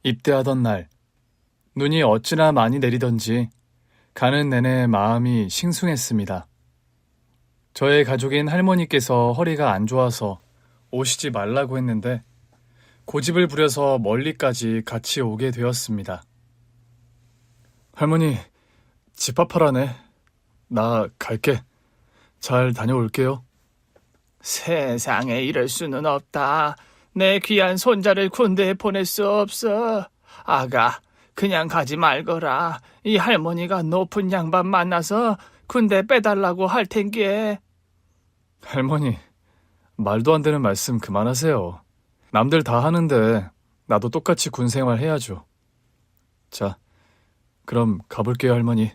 입대하던 날, 눈이 어찌나 많이 내리던지 가는 내내 마음이 싱숭했습니다. 저의 가족인 할머니께서 허리가 안 좋아서 오시지 말라고 했는데 고집을 부려서 멀리까지 같이 오게 되었습니다. 할머니, 집합하라네. 나 갈게. 잘 다녀올게요. 세상에 이럴 수는 없다. 내 귀한 손자를 군대에 보낼 수 없어. 아가, 그냥 가지 말거라. 이 할머니가 높은 양반 만나서 군대 빼달라고 할 텐게. 할머니, 말도 안 되는 말씀 그만하세요. 남들 다 하는데 나도 똑같이 군 생활 해야죠. 자, 그럼 가볼게요, 할머니.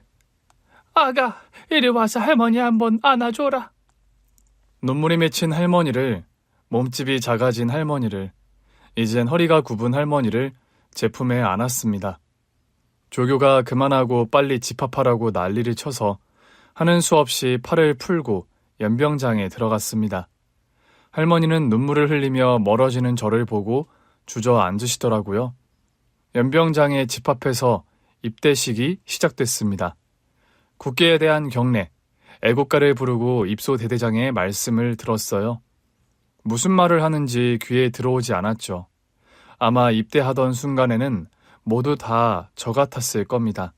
아가, 이리 와서 할머니 한번 안아줘라. 눈물이 맺힌 할머니를, 몸집이 작아진 할머니를, 이젠 허리가 굽은 할머니를 제 품에 안았습니다. 조교가 그만하고 빨리 집합하라고 난리를 쳐서 하는 수 없이 팔을 풀고 연병장에 들어갔습니다. 할머니는 눈물을 흘리며 멀어지는 저를 보고 주저앉으시더라고요. 연병장에 집합해서 입대식이 시작됐습니다. 국기에 대한 경례, 애국가를 부르고 입소대대장의 말씀을 들었어요. 무슨 말을 하는지 귀에 들어오지 않았죠. 아마 입대하던 순간에는 모두 다 저 같았을 겁니다.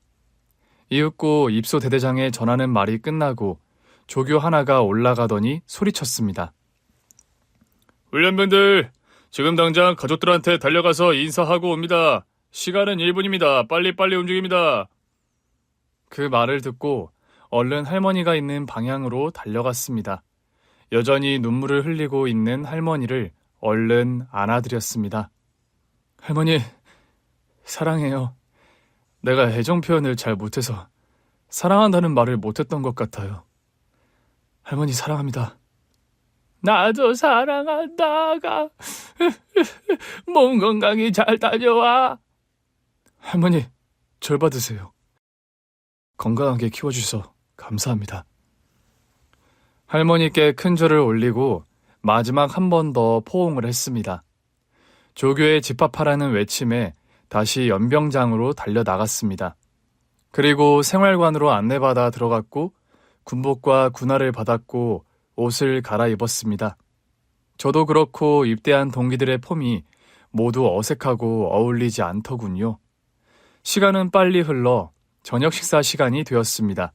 이윽고 입소대대장에 전하는 말이 끝나고 조교 하나가 올라가더니 소리쳤습니다. 훈련병들, 지금 당장 가족들한테 달려가서 인사하고 옵니다. 시간은 1분입니다. 빨리빨리 움직입니다. 그 말을 듣고 얼른 할머니가 있는 방향으로 달려갔습니다. 여전히 눈물을 흘리고 있는 할머니를 얼른 안아드렸습니다. 할머니, 사랑해요. 내가 애정 표현을 잘 못해서 사랑한다는 말을 못했던 것 같아요. 할머니 사랑합니다. 나도 사랑한다가. 몸 건강히 잘 다녀와. 할머니, 절 받으세요. 건강하게 키워주셔서 감사합니다. 할머니께 큰 절을 올리고 마지막 한 번 더 포옹을 했습니다. 조교에 집합하라는 외침에 다시 연병장으로 달려나갔습니다. 그리고 생활관으로 안내받아 들어갔고 군복과 군화를 받았고 옷을 갈아입었습니다. 저도 그렇고 입대한 동기들의 폼이 모두 어색하고 어울리지 않더군요. 시간은 빨리 흘러 저녁 식사 시간이 되었습니다.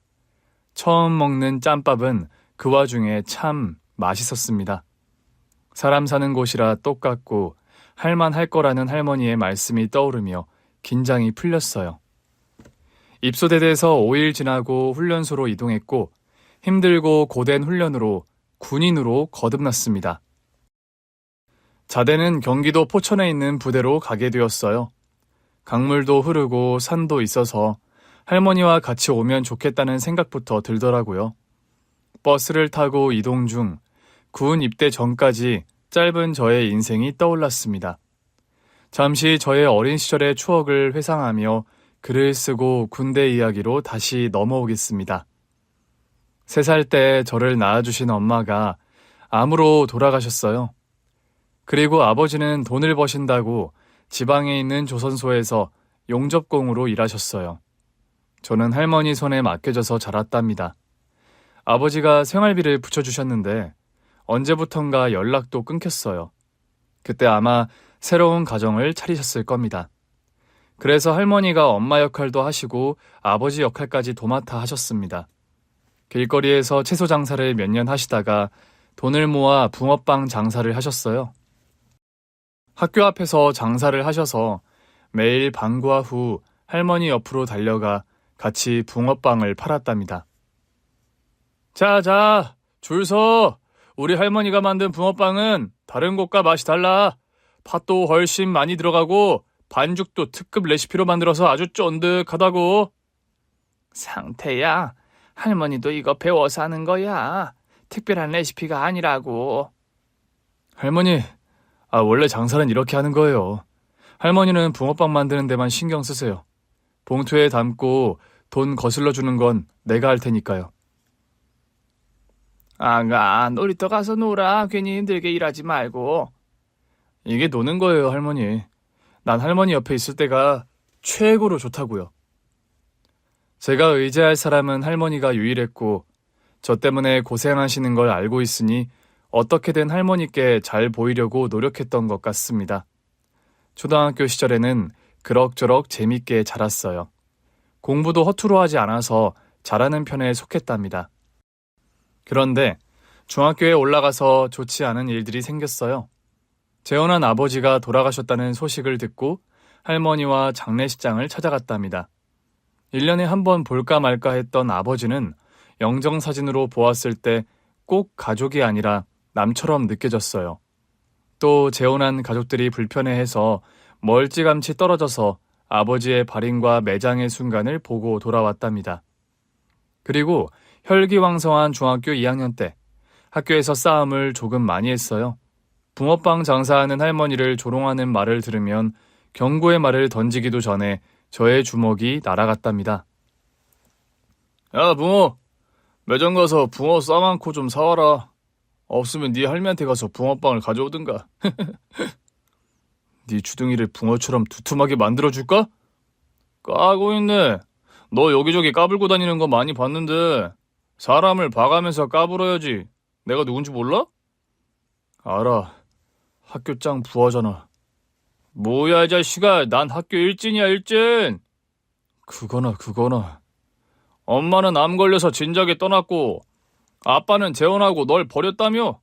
처음 먹는 짬밥은 그 와중에 참 맛있었습니다. 사람 사는 곳이라 똑같고 할만할 거라는 할머니의 말씀이 떠오르며 긴장이 풀렸어요. 입소대대에서 5일 지나고 훈련소로 이동했고 힘들고 고된 훈련으로 군인으로 거듭났습니다. 자대는 경기도 포천에 있는 부대로 가게 되었어요. 강물도 흐르고 산도 있어서 할머니와 같이 오면 좋겠다는 생각부터 들더라고요. 버스를 타고 이동 중 군 입대 전까지 짧은 저의 인생이 떠올랐습니다. 잠시 저의 어린 시절의 추억을 회상하며 글을 쓰고 군대 이야기로 다시 넘어오겠습니다. 3살 때 저를 낳아주신 엄마가 암으로 돌아가셨어요. 그리고 아버지는 돈을 버신다고 지방에 있는 조선소에서 용접공으로 일하셨어요. 저는 할머니 손에 맡겨져서 자랐답니다. 아버지가 생활비를 붙여주셨는데 언제부턴가 연락도 끊겼어요. 그때 아마 새로운 가정을 차리셨을 겁니다. 그래서 할머니가 엄마 역할도 하시고 아버지 역할까지 도맡아 하셨습니다. 길거리에서 채소 장사를 몇 년 하시다가 돈을 모아 붕어빵 장사를 하셨어요. 학교 앞에서 장사를 하셔서 매일 방과 후 할머니 옆으로 달려가 같이 붕어빵을 팔았답니다. 자, 줄 서. 우리 할머니가 만든 붕어빵은 다른 곳과 맛이 달라. 팥도 훨씬 많이 들어가고 반죽도 특급 레시피로 만들어서 아주 쫀득하다고. 상태야, 할머니도 이거 배워서 하는 거야. 특별한 레시피가 아니라고. 할머니, 원래 장사는 이렇게 하는 거예요. 할머니는 붕어빵 만드는 데만 신경 쓰세요. 봉투에 담고 돈 거슬러 주는 건 내가 할 테니까요. 아가, 놀이터 가서 놀아. 괜히 힘들게 일하지 말고. 이게 노는 거예요, 할머니. 난 할머니 옆에 있을 때가 최고로 좋다고요. 제가 의지할 사람은 할머니가 유일했고 저 때문에 고생하시는 걸 알고 있으니 어떻게든 할머니께 잘 보이려고 노력했던 것 같습니다. 초등학교 시절에는 그럭저럭 재밌게 자랐어요. 공부도 허투루 하지 않아서 잘하는 편에 속했답니다. 그런데 중학교에 올라가서 좋지 않은 일들이 생겼어요. 재혼한 아버지가 돌아가셨다는 소식을 듣고 할머니와 장례식장을 찾아갔답니다. 1년에 한 번 볼까 말까 했던 아버지는 영정사진으로 보았을 때 꼭 가족이 아니라 남처럼 느껴졌어요. 또 재혼한 가족들이 불편해해서 멀찌감치 떨어져서 아버지의 발인과 매장의 순간을 보고 돌아왔답니다. 그리고 혈기왕성한 중학교 2학년 때 학교에서 싸움을 조금 많이 했어요. 붕어빵 장사하는 할머니를 조롱하는 말을 들으면 경고의 말을 던지기도 전에 저의 주먹이 날아갔답니다. 야, 붕어! 매점 가서 붕어 싸만코 좀 사와라. 없으면 네 할미한테 가서 붕어빵을 가져오든가. 네 주둥이를 붕어처럼 두툼하게 만들어줄까? 까고 있네. 너 여기저기 까불고 다니는 거 많이 봤는데 사람을 봐가면서 까불어야지. 내가 누군지 몰라? 알아. 학교 짱 부하잖아. 뭐야 이 자식아. 난 학교 일진이야 일진. 그거나. 엄마는 암 걸려서 진작에 떠났고 아빠는 재혼하고 널 버렸다며?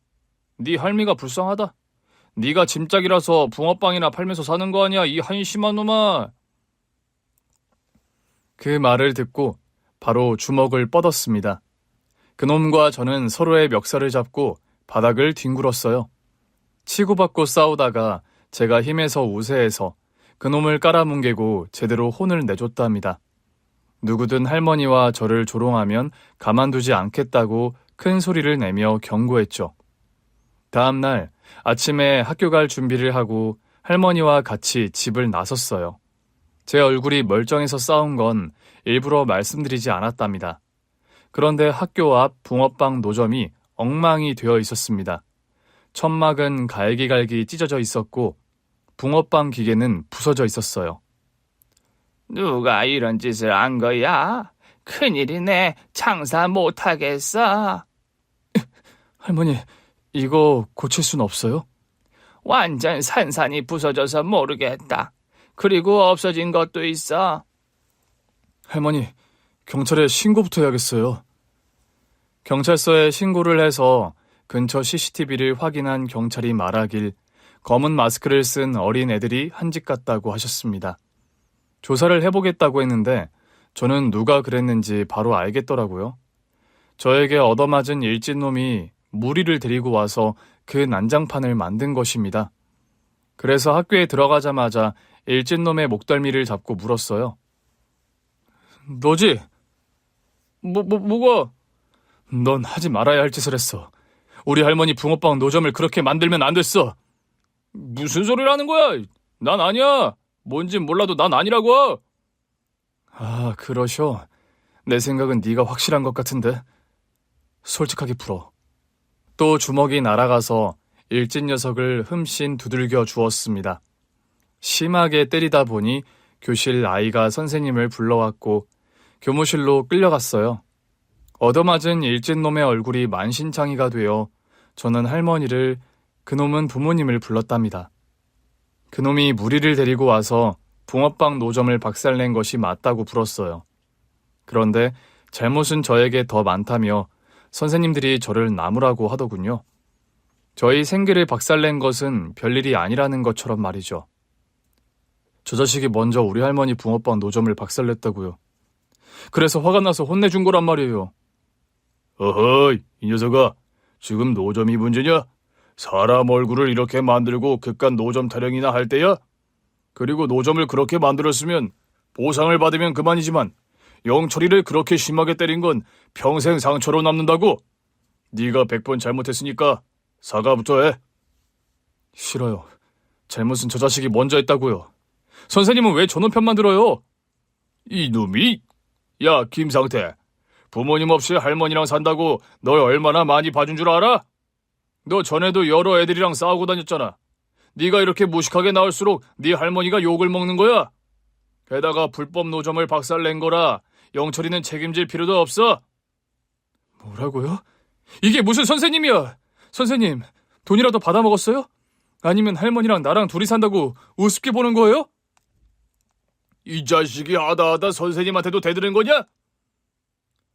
네 할미가 불쌍하다. 네가 짐짝이라서 붕어빵이나 팔면서 사는 거 아니야 이 한심한 놈아. 그 말을 듣고 바로 주먹을 뻗었습니다. 그놈과 저는 서로의 멱살을 잡고 바닥을 뒹굴었어요. 치고받고 싸우다가 제가 힘에서 우세해서 그놈을 깔아뭉개고 제대로 혼을 내줬답니다. 누구든 할머니와 저를 조롱하면 가만두지 않겠다고 큰 소리를 내며 경고했죠. 다음 날 아침에 학교 갈 준비를 하고 할머니와 같이 집을 나섰어요. 제 얼굴이 멀쩡해서 싸운 건 일부러 말씀드리지 않았답니다. 그런데 학교 앞 붕어빵 노점이 엉망이 되어 있었습니다. 천막은 갈기갈기 찢어져 있었고 붕어빵 기계는 부서져 있었어요. 누가 이런 짓을 한 거야? 큰일이네. 장사 못하겠어. 할머니, 이거 고칠 순 없어요? 완전 산산이 부서져서 모르겠다. 그리고 없어진 것도 있어. 할머니, 경찰에 신고부터 해야겠어요. 경찰서에 신고를 해서 근처 CCTV를 확인한 경찰이 말하길 검은 마스크를 쓴 어린 애들이 한 집 같다고 하셨습니다. 조사를 해보겠다고 했는데 저는 누가 그랬는지 바로 알겠더라고요. 저에게 얻어맞은 일진놈이 무리를 데리고 와서 그 난장판을 만든 것입니다. 그래서 학교에 들어가자마자 일진놈의 목덜미를 잡고 물었어요. 너지? 뭐가? 넌 하지 말아야 할 짓을 했어. 우리 할머니 붕어빵 노점을 그렇게 만들면 안 됐어. 무슨 소리를 하는 거야? 난 아니야. 뭔진 몰라도 난 아니라고. 아, 그러셔. 내 생각은 네가 확실한 것 같은데. 솔직하게 풀어. 또 주먹이 날아가서 일진 녀석을 흠씬 두들겨 주었습니다. 심하게 때리다 보니 교실 아이가 선생님을 불러왔고 교무실로 끌려갔어요. 얻어맞은 일진놈의 얼굴이 만신창이가 되어 저는 할머니를, 그놈은 부모님을 불렀답니다. 그놈이 무리를 데리고 와서 붕어빵 노점을 박살낸 것이 맞다고 불었어요. 그런데 잘못은 저에게 더 많다며 선생님들이 저를 나무라고 하더군요. 저희 생계를 박살낸 것은 별일이 아니라는 것처럼 말이죠. 저 자식이 먼저 우리 할머니 붕어빵 노점을 박살냈다고요. 그래서 화가 나서 혼내준 거란 말이에요. 어허이, 이 녀석아. 지금 노점이 문제냐? 사람 얼굴을 이렇게 만들고 그깟 노점 타령이나 할 때야? 그리고 노점을 그렇게 만들었으면 보상을 받으면 그만이지만 영철이를 그렇게 심하게 때린 건 평생 상처로 남는다고? 네가 100번 잘못했으니까 사과부터 해. 싫어요. 잘못은 저 자식이 먼저 했다고요. 선생님은 왜 저놈 편만 들어요? 이놈이? 야, 김상태. 부모님 없이 할머니랑 산다고 널 얼마나 많이 봐준 줄 알아? 너 전에도 여러 애들이랑 싸우고 다녔잖아. 네가 이렇게 무식하게 나올수록 네 할머니가 욕을 먹는 거야. 게다가 불법 노점을 박살낸 거라 영철이는 책임질 필요도 없어. 뭐라고요? 이게 무슨 선생님이야? 선생님, 돈이라도 받아먹었어요? 아니면 할머니랑 나랑 둘이 산다고 우습게 보는 거예요? 이 자식이 하다 선생님한테도 대드는 거냐?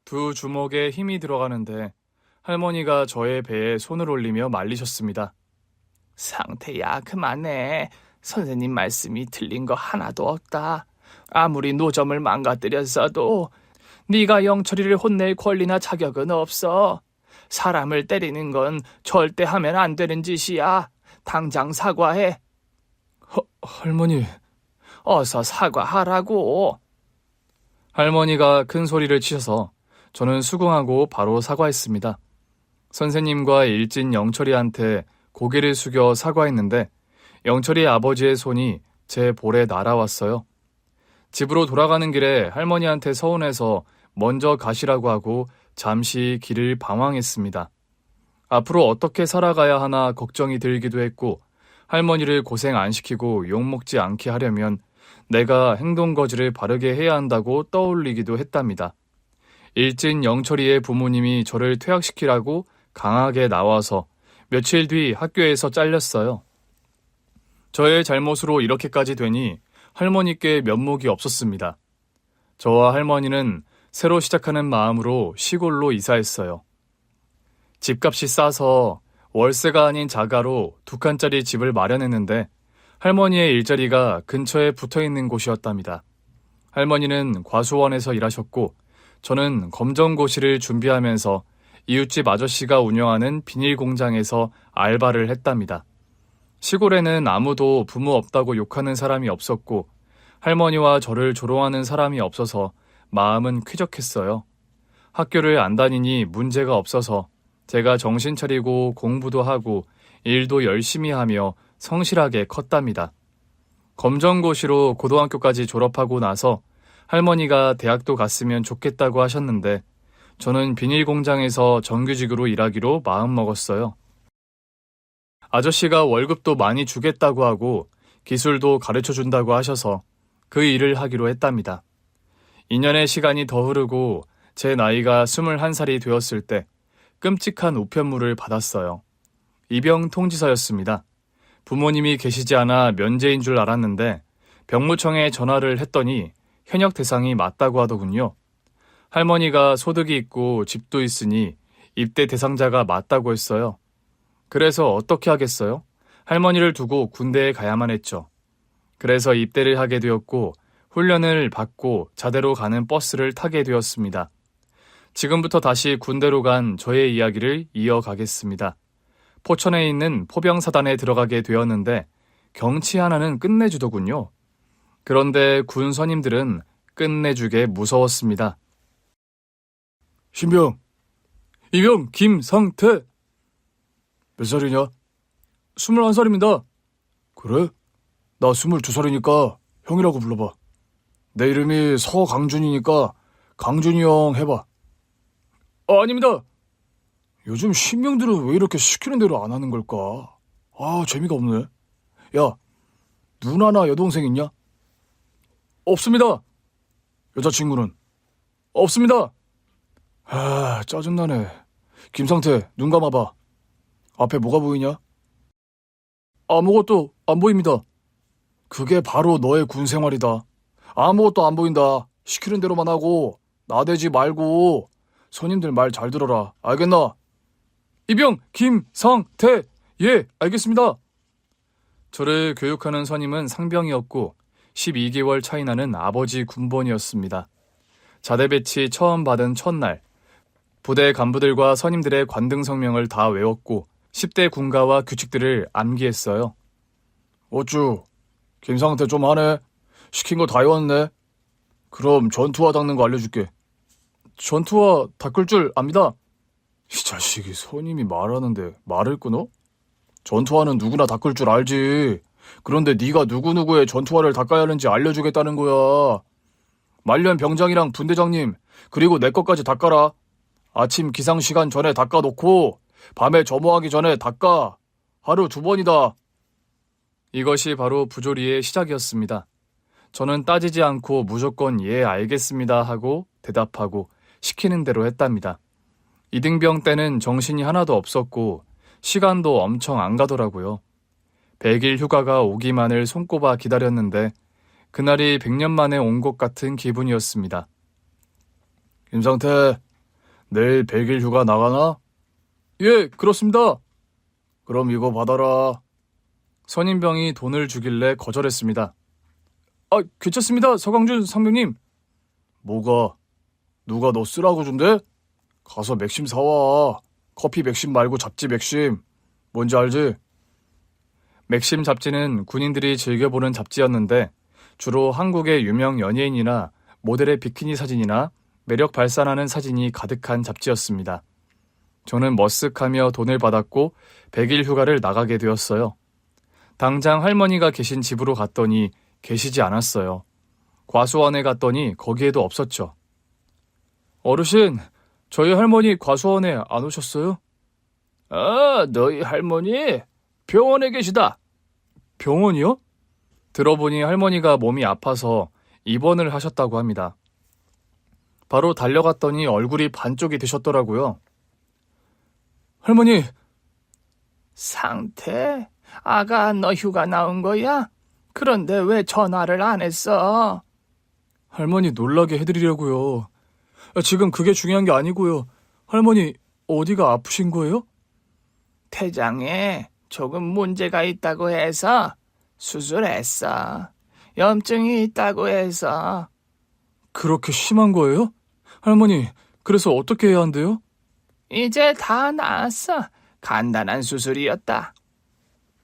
두 주먹에 힘이 들어가는데 할머니가 저의 배에 손을 올리며 말리셨습니다. 상태야, 그만해. 선생님 말씀이 틀린 거 하나도 없다. 아무리 노점을 망가뜨렸어도 네가 영철이를 혼낼 권리나 자격은 없어. 사람을 때리는 건 절대 하면 안 되는 짓이야. 당장 사과해. 할머니. 어서 사과하라고. 할머니가 큰 소리를 치셔서 저는 수긍하고 바로 사과했습니다. 선생님과 일진 영철이한테 고개를 숙여 사과했는데 영철이 아버지의 손이 제 볼에 날아왔어요. 집으로 돌아가는 길에 할머니한테 서운해서 먼저 가시라고 하고 잠시 길을 방황했습니다. 앞으로 어떻게 살아가야 하나 걱정이 들기도 했고 할머니를 고생 안 시키고 욕먹지 않게 하려면 내가 행동거지를 바르게 해야 한다고 떠올리기도 했답니다. 일진 영철이의 부모님이 저를 퇴학시키라고 강하게 나와서 며칠 뒤 학교에서 잘렸어요. 저의 잘못으로 이렇게까지 되니 할머니께 면목이 없었습니다. 저와 할머니는 새로 시작하는 마음으로 시골로 이사했어요. 집값이 싸서 월세가 아닌 자가로 2칸짜리 집을 마련했는데 할머니의 일자리가 근처에 붙어있는 곳이었답니다. 할머니는 과수원에서 일하셨고 저는 검정고시를 준비하면서 이웃집 아저씨가 운영하는 비닐 공장에서 알바를 했답니다. 시골에는 아무도 부모 없다고 욕하는 사람이 없었고 할머니와 저를 조롱하는 사람이 없어서 마음은 쾌적했어요. 학교를 안 다니니 문제가 없어서 제가 정신 차리고 공부도 하고 일도 열심히 하며 성실하게 컸답니다. 검정고시로 고등학교까지 졸업하고 나서 할머니가 대학도 갔으면 좋겠다고 하셨는데 저는 비닐 공장에서 정규직으로 일하기로 마음먹었어요. 아저씨가 월급도 많이 주겠다고 하고 기술도 가르쳐준다고 하셔서 그 일을 하기로 했답니다. 2년의 시간이 더 흐르고 제 나이가 21살이 되었을 때 끔찍한 우편물을 받았어요. 입영 통지서였습니다. 부모님이 계시지 않아 면제인 줄 알았는데 병무청에 전화를 했더니 현역 대상이 맞다고 하더군요. 할머니가 소득이 있고 집도 있으니 입대 대상자가 맞다고 했어요. 그래서 어떻게 하겠어요? 할머니를 두고 군대에 가야만 했죠. 그래서 입대를 하게 되었고 훈련을 받고 자대로 가는 버스를 타게 되었습니다. 지금부터 다시 군대로 간 저의 이야기를 이어가겠습니다. 포천에 있는 포병사단에 들어가게 되었는데 경치 하나는 끝내주더군요. 그런데 군 선임들은 끝내주게 무서웠습니다. 신병, 이병 김상태. 몇 살이냐? 21살입니다. 그래? 나 22살이니까 형이라고 불러봐. 내 이름이 서강준이니까 강준이 형 해봐. 아닙니다. 요즘 신병들은 왜 이렇게 시키는 대로 안 하는 걸까? 재미가 없네. 야, 누나나 여동생 있냐? 없습니다. 여자친구는? 없습니다. 짜증나네. 김상태, 눈 감아봐. 앞에 뭐가 보이냐? 아무것도 안 보입니다. 그게 바로 너의 군 생활이다. 아무것도 안 보인다. 시키는 대로만 하고 나대지 말고 선임들 말 잘 들어라. 알겠나? 이병 김상태. 예, 알겠습니다. 저를 교육하는 선임은 상병이었고 12개월 차이 나는 아버지 군번이었습니다. 자대 배치 처음 받은 첫날 부대 간부들과 선임들의 관등 성명을 다 외웠고 10대 군가와 규칙들을 암기했어요. 어쭈, 김상태 좀 하네. 시킨 거 다 외웠네. 그럼 전투화 닦는 거 알려줄게. 전투화 닦을 줄 압니다. 이 자식이 선임이 말하는데 말을 끊어? 전투화는 누구나 닦을 줄 알지. 그런데 네가 누구누구의 전투화를 닦아야 하는지 알려주겠다는 거야. 말년 병장이랑 분대장님 그리고 내 것까지 닦아라. 아침 기상시간 전에 닦아놓고 밤에 점호하기 전에 닦아. 하루 2번이다. 이것이 바로 부조리의 시작이었습니다. 저는 따지지 않고 무조건 예, 알겠습니다 하고 대답하고 시키는 대로 했답니다. 이등병 때는 정신이 하나도 없었고 시간도 엄청 안 가더라고요. 100일 휴가가 오기만을 손꼽아 기다렸는데 그날이 100년 만에 온 것 같은 기분이었습니다. 김상태, 내일 100일 휴가 나가나? 예, 그렇습니다. 그럼 이거 받아라. 선임병이 돈을 주길래 거절했습니다. 아, 괜찮습니다, 서강준 상병님. 뭐가? 누가 너 쓰라고 준대? 가서 맥심 사와. 커피 맥심 말고 잡지 맥심. 뭔지 알지? 맥심 잡지는 군인들이 즐겨보는 잡지였는데 주로 한국의 유명 연예인이나 모델의 비키니 사진이나 매력 발산하는 사진이 가득한 잡지였습니다. 저는 머쓱하며 돈을 받았고 100일 휴가를 나가게 되었어요. 당장 할머니가 계신 집으로 갔더니 계시지 않았어요. 과수원에 갔더니 거기에도 없었죠. 어르신, 저희 할머니 과수원에 안 오셨어요? 아, 너희 할머니 병원에 계시다. 병원이요? 들어보니 할머니가 몸이 아파서 입원을 하셨다고 합니다. 바로 달려갔더니 얼굴이 반쪽이 되셨더라고요. 할머니, 상태? 아가, 너 휴가 나온 거야? 그런데 왜 전화를 안 했어? 할머니 놀라게 해드리려고요. 지금 그게 중요한 게 아니고요. 할머니, 어디가 아프신 거예요? 태장에 조금 문제가 있다고 해서 수술했어. 염증이 있다고 해서. 그렇게 심한 거예요? 할머니, 그래서 어떻게 해야 한대요? 이제 다 나았어. 간단한 수술이었다.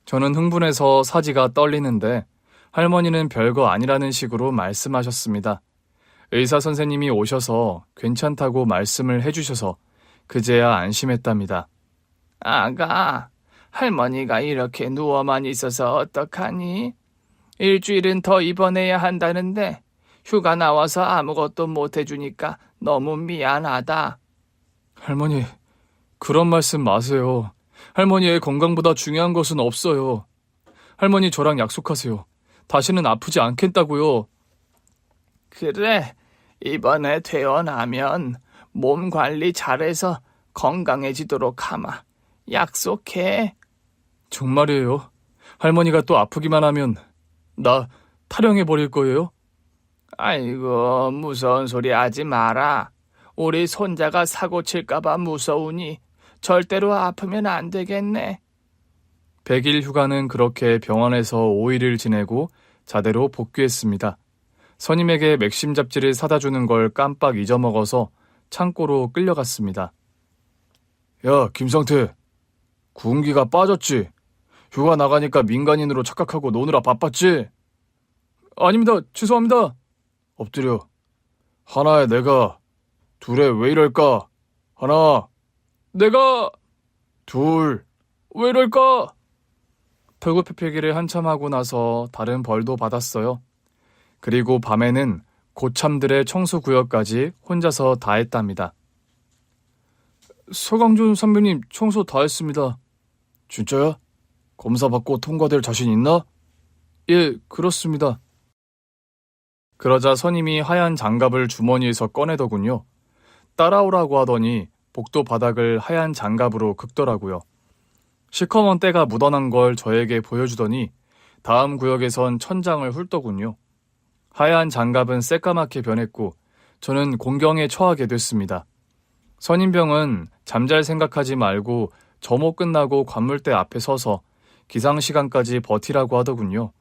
저는 흥분해서 사지가 떨리는데 할머니는 별거 아니라는 식으로 말씀하셨습니다. 의사 선생님이 오셔서 괜찮다고 말씀을 해주셔서 그제야 안심했답니다. 아가, 할머니가 이렇게 누워만 있어서 어떡하니? 일주일은 더 입원해야 한다는데 휴가 나와서 아무것도 못 해주니까 너무 미안하다. 할머니, 그런 말씀 마세요. 할머니의 건강보다 중요한 것은 없어요. 할머니 저랑 약속하세요. 다시는 아프지 않겠다고요. 그래, 이번에 퇴원하면 몸 관리 잘해서 건강해지도록 하마. 약속해. 정말이에요. 할머니가 또 아프기만 하면 나 탈영해버릴 거예요? 아이고, 무서운 소리 하지 마라. 우리 손자가 사고 칠까봐 무서우니 절대로 아프면 안 되겠네. 100일 휴가는 그렇게 병원에서 5일을 지내고 자대로 복귀했습니다. 선임에게 맥심 잡지를 사다 주는 걸 깜빡 잊어먹어서 창고로 끌려갔습니다. 야, 김상태. 군기가 빠졌지? 휴가 나가니까 민간인으로 착각하고 노느라 바빴지? 아닙니다. 죄송합니다. 엎드려. 하나에 내가, 둘에 왜 이럴까? 하나, 내가, 둘, 왜 이럴까? 털구페페기를 한참 하고 나서 다른 벌도 받았어요. 그리고 밤에는 고참들의 청소구역까지 혼자서 다 했답니다. 서강준 선배님 청소 다 했습니다. 진짜야? 검사 받고 통과될 자신 있나? 예, 그렇습니다. 그러자 선임이 하얀 장갑을 주머니에서 꺼내더군요. 따라오라고 하더니 복도 바닥을 하얀 장갑으로 긁더라고요. 시커먼 때가 묻어난 걸 저에게 보여주더니 다음 구역에선 천장을 훑더군요. 하얀 장갑은 새까맣게 변했고 저는 공경에 처하게 됐습니다. 선임병은 잠잘 생각하지 말고 점호 끝나고 관물대 앞에 서서 기상시간까지 버티라고 하더군요.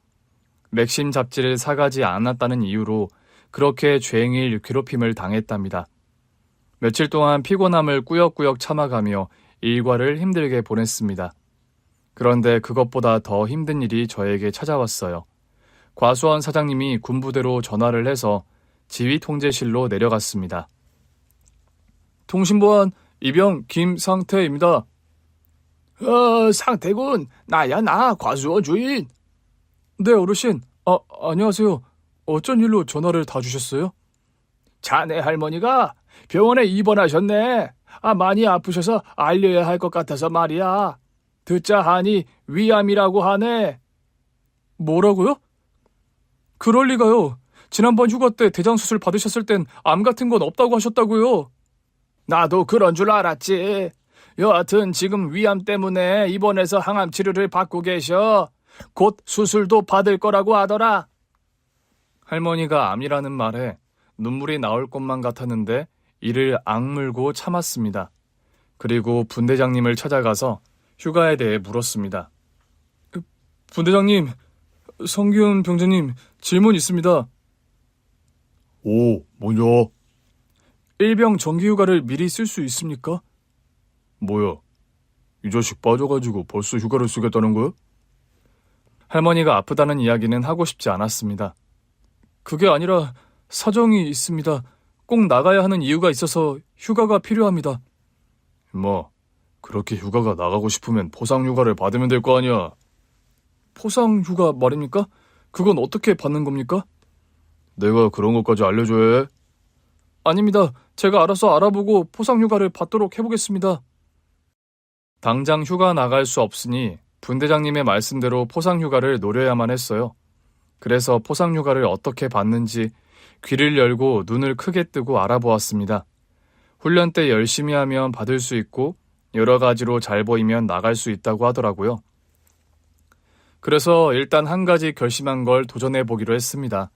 맥심 잡지를 사가지 않았다는 이유로 그렇게 죄행일 괴롭힘을 당했답니다. 며칠 동안 피곤함을 꾸역꾸역 참아가며 일과를 힘들게 보냈습니다. 그런데 그것보다 더 힘든 일이 저에게 찾아왔어요. 과수원 사장님이 군부대로 전화를 해서 지휘통제실로 내려갔습니다. 통신보안 이병 김상태입니다. 상태군. 나야, 나 과수원 주인. 네, 어르신. 안녕하세요. 어쩐 일로 전화를 다 주셨어요? 자네 할머니가 병원에 입원하셨네. 많이 아프셔서 알려야 할 것 같아서 말이야. 듣자 하니 위암이라고 하네. 뭐라고요? 그럴 리가요. 지난번 휴가 때 대장 수술 받으셨을 땐 암 같은 건 없다고 하셨다고요. 나도 그런 줄 알았지. 여하튼 지금 위암 때문에 입원해서 항암 치료를 받고 계셔. 곧 수술도 받을 거라고 하더라. 할머니가 암이라는 말에 눈물이 나올 것만 같았는데 이를 악물고 참았습니다. 그리고 분대장님을 찾아가서 휴가에 대해 물었습니다. 분대장님, 성균 병장님, 질문 있습니다. 오, 뭐냐? 일병 정기휴가를 미리 쓸 수 있습니까? 뭐야? 이 자식 빠져가지고 벌써 휴가를 쓰겠다는 거야? 할머니가 아프다는 이야기는 하고 싶지 않았습니다. 그게 아니라 사정이 있습니다. 꼭 나가야 하는 이유가 있어서 휴가가 필요합니다. 임마, 그렇게 휴가가 나가고 싶으면 포상휴가를 받으면 될 거 아니야? 포상휴가 말입니까? 그건 어떻게 받는 겁니까? 내가 그런 것까지 알려줘야 해? 아닙니다. 제가 알아서 알아보고 포상휴가를 받도록 해보겠습니다. 당장 휴가 나갈 수 없으니 분대장님의 말씀대로 포상휴가를 노려야만 했어요. 그래서 포상휴가를 어떻게 받는지 귀를 열고 눈을 크게 뜨고 알아보았습니다. 훈련 때 열심히 하면 받을 수 있고 여러 가지로 잘 보이면 나갈 수 있다고 하더라고요. 그래서 일단 한 가지 결심한 걸 도전해 보기로 했습니다.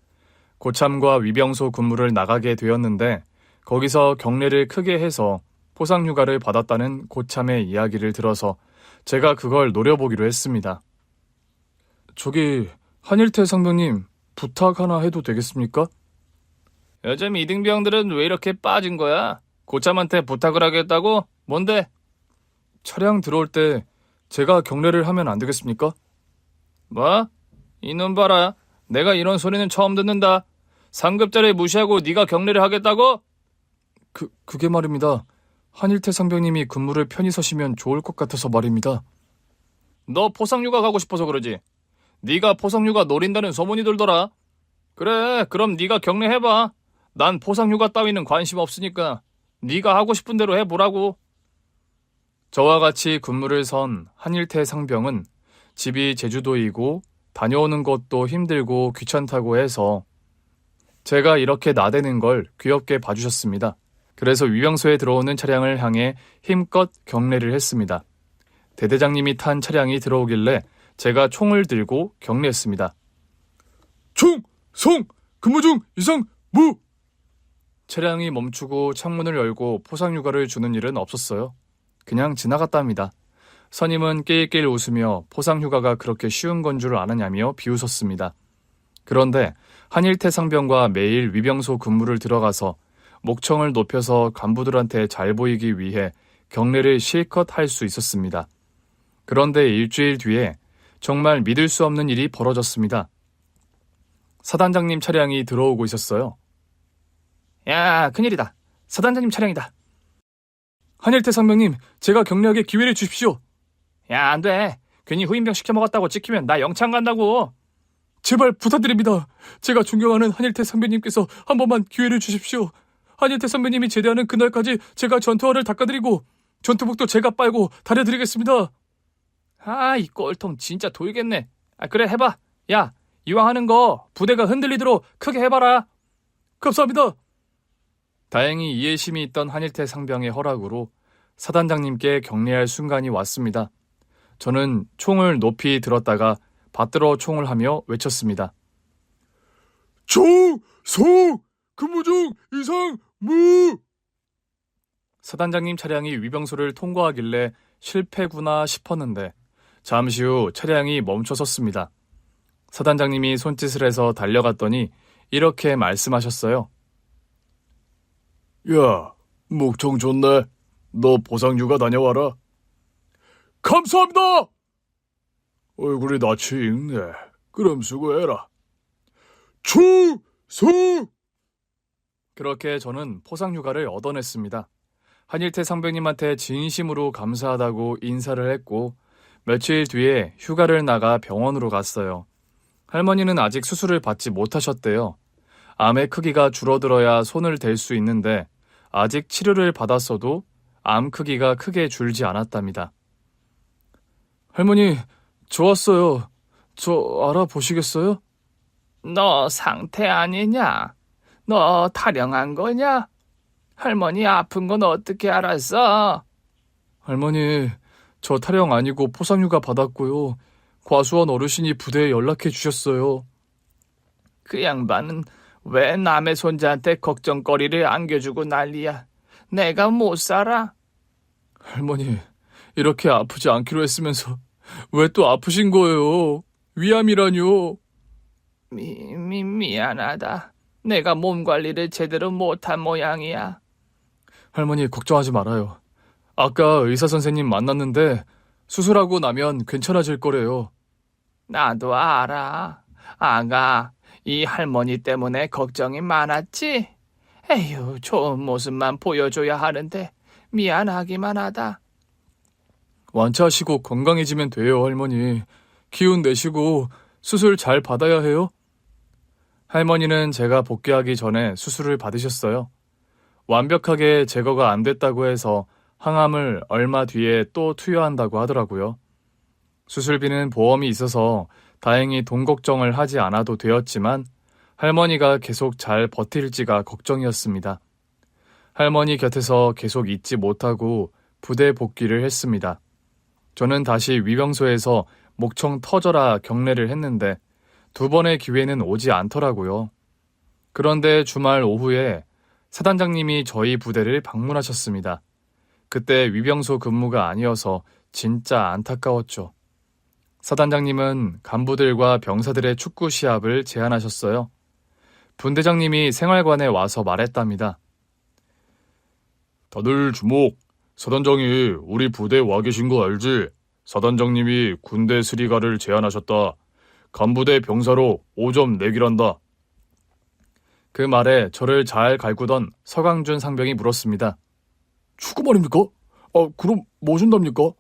고참과 위병소 근무를 나가게 되었는데 거기서 경례를 크게 해서 포상휴가를 받았다는 고참의 이야기를 들어서 제가 그걸 노려보기로 했습니다. 저기 한일태 상병님 부탁 하나 해도 되겠습니까? 요즘 이등병들은 왜 이렇게 빠진 거야? 고참한테 부탁을 하겠다고? 뭔데? 차량 들어올 때 제가 경례를 하면 안 되겠습니까? 뭐? 이놈 봐라. 내가 이런 소리는 처음 듣는다. 상급자를 무시하고 네가 경례를 하겠다고? 그게 말입니다. 한일태 상병님이 근무를 편히 서시면 좋을 것 같아서 말입니다. 너 포상휴가 가고 싶어서 그러지. 네가 포상휴가 노린다는 소문이 돌더라. 그래, 그럼 네가 경례해봐. 난 포상휴가 따위는 관심 없으니까 네가 하고 싶은 대로 해보라고. 저와 같이 근무를 선 한일태 상병은 집이 제주도이고 다녀오는 것도 힘들고 귀찮다고 해서 제가 이렇게 나대는 걸 귀엽게 봐주셨습니다. 그래서 위병소에 들어오는 차량을 향해 힘껏 경례를 했습니다. 대대장님이 탄 차량이 들어오길래 제가 총을 들고 경례했습니다. 충성! 근무 중 이상 무! 차량이 멈추고 창문을 열고 포상휴가를 주는 일은 없었어요. 그냥 지나갔답니다. 선임은 낄낄 웃으며 포상휴가가 그렇게 쉬운 건 줄 아느냐며 비웃었습니다. 그런데 한일태 상병과 매일 위병소 근무를 들어가서 목청을 높여서 간부들한테 잘 보이기 위해 경례를 실컷 할 수 있었습니다. 그런데 일주일 뒤에 정말 믿을 수 없는 일이 벌어졌습니다. 사단장님 차량이 들어오고 있었어요. 야, 큰일이다. 사단장님 차량이다. 한일태 상병님, 제가 경례하게 기회를 주십시오. 야, 안 돼. 괜히 후임병 시켜먹었다고 찍히면 나 영창 간다고. 제발 부탁드립니다. 제가 존경하는 한일태 상병님께서 한 번만 기회를 주십시오. 한일태 선배님이 제대하는 그날까지 제가 전투화를 닦아드리고 전투복도 제가 빨고 다려드리겠습니다. 아, 이 꼴통 진짜 돌겠네. 아, 그래, 해봐. 야, 이왕 하는 거 부대가 흔들리도록 크게 해봐라. 감사합니다. 다행히 이해심이 있던 한일태 상병의 허락으로 사단장님께 경례할 순간이 왔습니다. 저는 총을 높이 들었다가 받들어 총을 하며 외쳤습니다. 충성! 근무 중 이상 무! 사단장님 차량이 위병소를 통과하길래 실패구나 싶었는데 잠시 후 차량이 멈춰 섰습니다. 사단장님이 손짓을 해서 달려갔더니 이렇게 말씀하셨어요. 야, 목청 좋네. 너 보상휴가 다녀와라. 감사합니다! 얼굴이 낯이 익네. 그럼 수고해라. 충성! 그렇게 저는 포상휴가를 얻어냈습니다. 한일태 상병님한테 진심으로 감사하다고 인사를 했고 며칠 뒤에 휴가를 나가 병원으로 갔어요. 할머니는 아직 수술을 받지 못하셨대요. 암의 크기가 줄어들어야 손을 댈 수 있는데 아직 치료를 받았어도 암 크기가 크게 줄지 않았답니다. 할머니, 좋았어요. 저 알아보시겠어요? 너 상태 아니냐? 너 타령한 거냐? 할머니 아픈 건 어떻게 알았어? 할머니, 저 타령 아니고 포상휴가 받았고요. 과수원 어르신이 부대에 연락해 주셨어요. 그 양반은 왜 남의 손자한테 걱정거리를 안겨주고 난리야? 내가 못 살아? 할머니, 이렇게 아프지 않기로 했으면서 왜 또 아프신 거예요? 위암이라뇨. 미안하다. 내가 몸 관리를 제대로 못한 모양이야. 할머니, 걱정하지 말아요. 아까 의사 선생님 만났는데 수술하고 나면 괜찮아질 거래요. 나도 알아. 아가, 이 할머니 때문에 걱정이 많았지? 에휴, 좋은 모습만 보여줘야 하는데 미안하기만 하다. 완치하시고 건강해지면 돼요, 할머니. 기운 내시고 수술 잘 받아야 해요. 할머니는 제가 복귀하기 전에 수술을 받으셨어요. 완벽하게 제거가 안 됐다고 해서 항암을 얼마 뒤에 또 투여한다고 하더라고요. 수술비는 보험이 있어서 다행히 돈 걱정을 하지 않아도 되었지만 할머니가 계속 잘 버틸지가 걱정이었습니다. 할머니 곁에서 계속 있지 못하고 부대 복귀를 했습니다. 저는 다시 위병소에서 목청 터져라 경례를 했는데 2번의 기회는 오지 않더라고요. 그런데 주말 오후에 사단장님이 저희 부대를 방문하셨습니다. 그때 위병소 근무가 아니어서 진짜 안타까웠죠. 사단장님은 간부들과 병사들의 축구 시합을 제안하셨어요. 분대장님이 생활관에 와서 말했답니다. 다들 주목. 사단장이 우리 부대에 와 계신 거 알지? 사단장님이 군대 스리가를 제안하셨다. 간부대 병사로 5점 내기란다. 그 말에 저를 잘 갈구던 서강준 상병이 물었습니다. 축구 말입니까? 그럼 뭐 준답니까?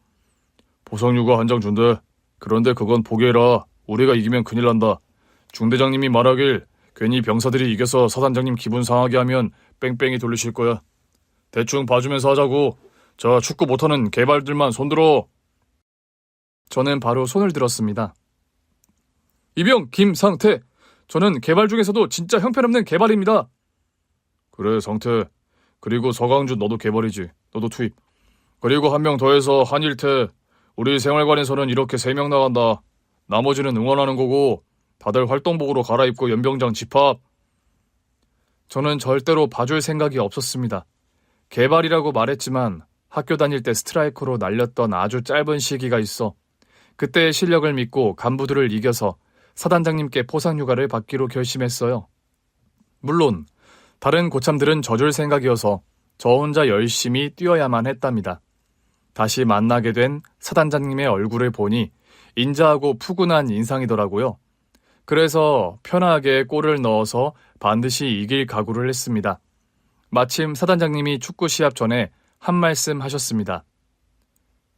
보상휴가 한 장 준대. 그런데 그건 포기해라. 우리가 이기면 큰일 난다. 중대장님이 말하길 괜히 병사들이 이겨서 사단장님 기분 상하게 하면 뺑뺑이 돌리실 거야. 대충 봐주면서 하자고. 자, 축구 못하는 개발들만 손들어. 저는 바로 손을 들었습니다. 이병 김상태. 저는 개발 중에서도 진짜 형편없는 개발입니다. 그래, 상태. 그리고 서강준 너도 개발이지. 너도 투입. 그리고 한 명 더해서 한일태. 우리 생활관에서는 이렇게 3명 나간다. 나머지는 응원하는 거고 다들 활동복으로 갈아입고 연병장 집합. 저는 절대로 봐줄 생각이 없었습니다. 개발이라고 말했지만 학교 다닐 때 스트라이커로 날렸던 아주 짧은 시기가 있어 그때의 실력을 믿고 간부들을 이겨서 사단장님께 포상휴가를 받기로 결심했어요. 물론 다른 고참들은 져줄 생각이어서 저 혼자 열심히 뛰어야만 했답니다. 다시 만나게 된 사단장님의 얼굴을 보니 인자하고 푸근한 인상이더라고요. 그래서 편하게 골을 넣어서 반드시 이길 각오를 했습니다. 마침 사단장님이 축구 시합 전에 한 말씀 하셨습니다.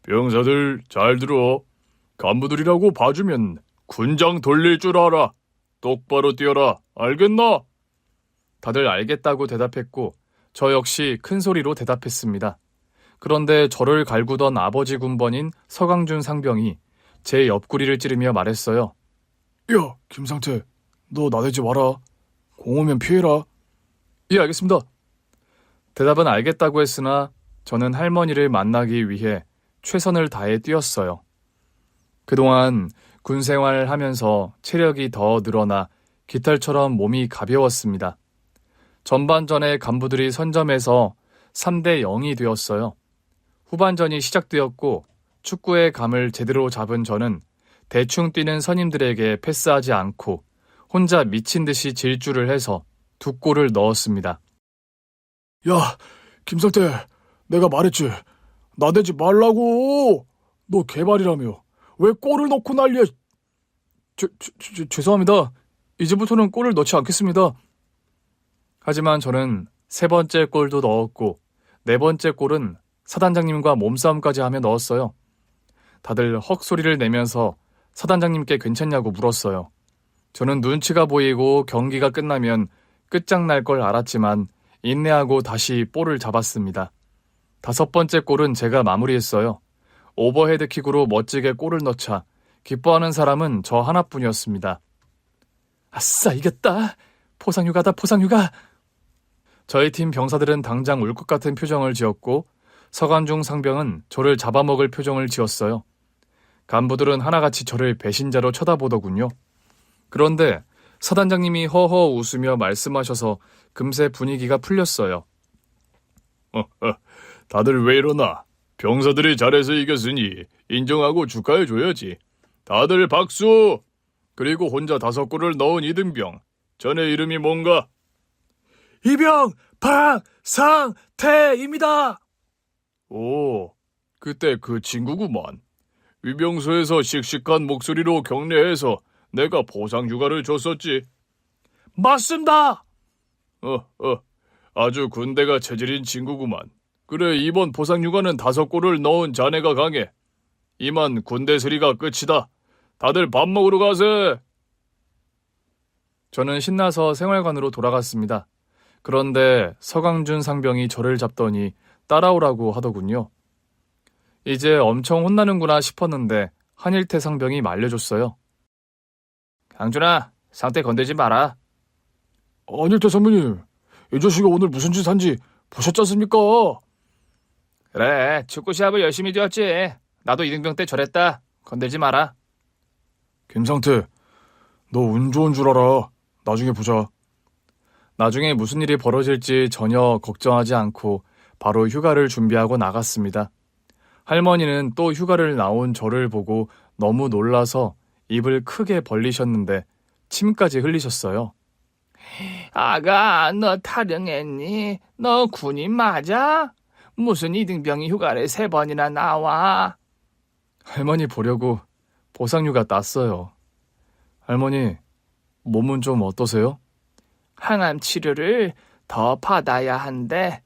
병사들 잘 들어. 간부들이라고 봐주면 군장 돌릴 줄 알아. 똑바로 뛰어라. 알겠나? 다들 알겠다고 대답했고 저 역시 큰 소리로 대답했습니다. 그런데 저를 갈구던 아버지 군번인 서강준 상병이 제 옆구리를 찌르며 말했어요. 야, 김상태. 너 나대지 마라. 공 오면 피해라. 예, 알겠습니다. 대답은 알겠다고 했으나 저는 할머니를 만나기 위해 최선을 다해 뛰었어요. 그동안 군 생활을 하면서 체력이 더 늘어나 깃털처럼 몸이 가벼웠습니다. 전반전에 간부들이 선점해서 3대 0이 되었어요. 후반전이 시작되었고 축구의 감을 제대로 잡은 저는 대충 뛰는 선임들에게 패스하지 않고 혼자 미친 듯이 질주를 해서 2골을 넣었습니다. 야, 김상태. 내가 말했지. 나대지 말라고. 너 개발이라며. 왜 골을 넣고 난리야. 죄송합니다. 이제부터는 골을 넣지 않겠습니다. 하지만 저는 3번째 골도 넣었고 4번째 골은 사단장님과 몸싸움까지 하며 넣었어요. 다들 헉소리를 내면서 사단장님께 괜찮냐고 물었어요. 저는 눈치가 보이고 경기가 끝나면 끝장날 걸 알았지만 인내하고 다시 볼을 잡았습니다. 5번째 골은 제가 마무리했어요. 오버헤드킥으로 멋지게 골을 넣자 기뻐하는 사람은 저 하나뿐이었습니다. 아싸, 이겼다. 포상휴가다, 포상휴가. 저희 팀 병사들은 당장 울 것 같은 표정을 지었고 서관중 상병은 저를 잡아먹을 표정을 지었어요. 간부들은 하나같이 저를 배신자로 쳐다보더군요. 그런데 사단장님이 허허 웃으며 말씀하셔서 금세 분위기가 풀렸어요. 다들 왜 이러나? 병사들이 잘해서 이겼으니 인정하고 축하해줘야지. 다들 박수! 그리고 혼자 5골을 넣은 이등병. 전의 이름이 뭔가? 이병 박상태입니다. 오, 그때 그 친구구만. 위병소에서 씩씩한 목소리로 격려해서 내가 보상휴가를 줬었지. 맞습니다. 아주 군대가 체질인 친구구만. 그래, 이번 보상휴가는 5골을 넣은 자네가 강해. 이만 군대 스리가 끝이다. 다들 밥 먹으러 가세. 저는 신나서 생활관으로 돌아갔습니다. 그런데 서강준 상병이 저를 잡더니 따라오라고 하더군요. 이제 엄청 혼나는구나 싶었는데 한일태 상병이 말려줬어요. 강준아, 상태 건들지 마라. 안일태 선배님, 이 자식이 오늘 무슨 짓 한지 보셨지 않습니까? 그래, 축구 시합을 열심히 뛰었지. 나도 이등병 때 저랬다. 건들지 마라. 김상태, 너 운 좋은 줄 알아. 나중에 보자. 나중에 무슨 일이 벌어질지 전혀 걱정하지 않고 바로 휴가를 준비하고 나갔습니다. 할머니는 또 휴가를 나온 저를 보고 너무 놀라서 입을 크게 벌리셨는데 침까지 흘리셨어요. 아가, 너 타령했니? 너 군인 맞아? 무슨 이등병이 휴가를 3번이나 나와? 할머니 보려고 보상휴가 땄어요. 할머니, 몸은 좀 어떠세요? 항암 치료를 더 받아야 한대.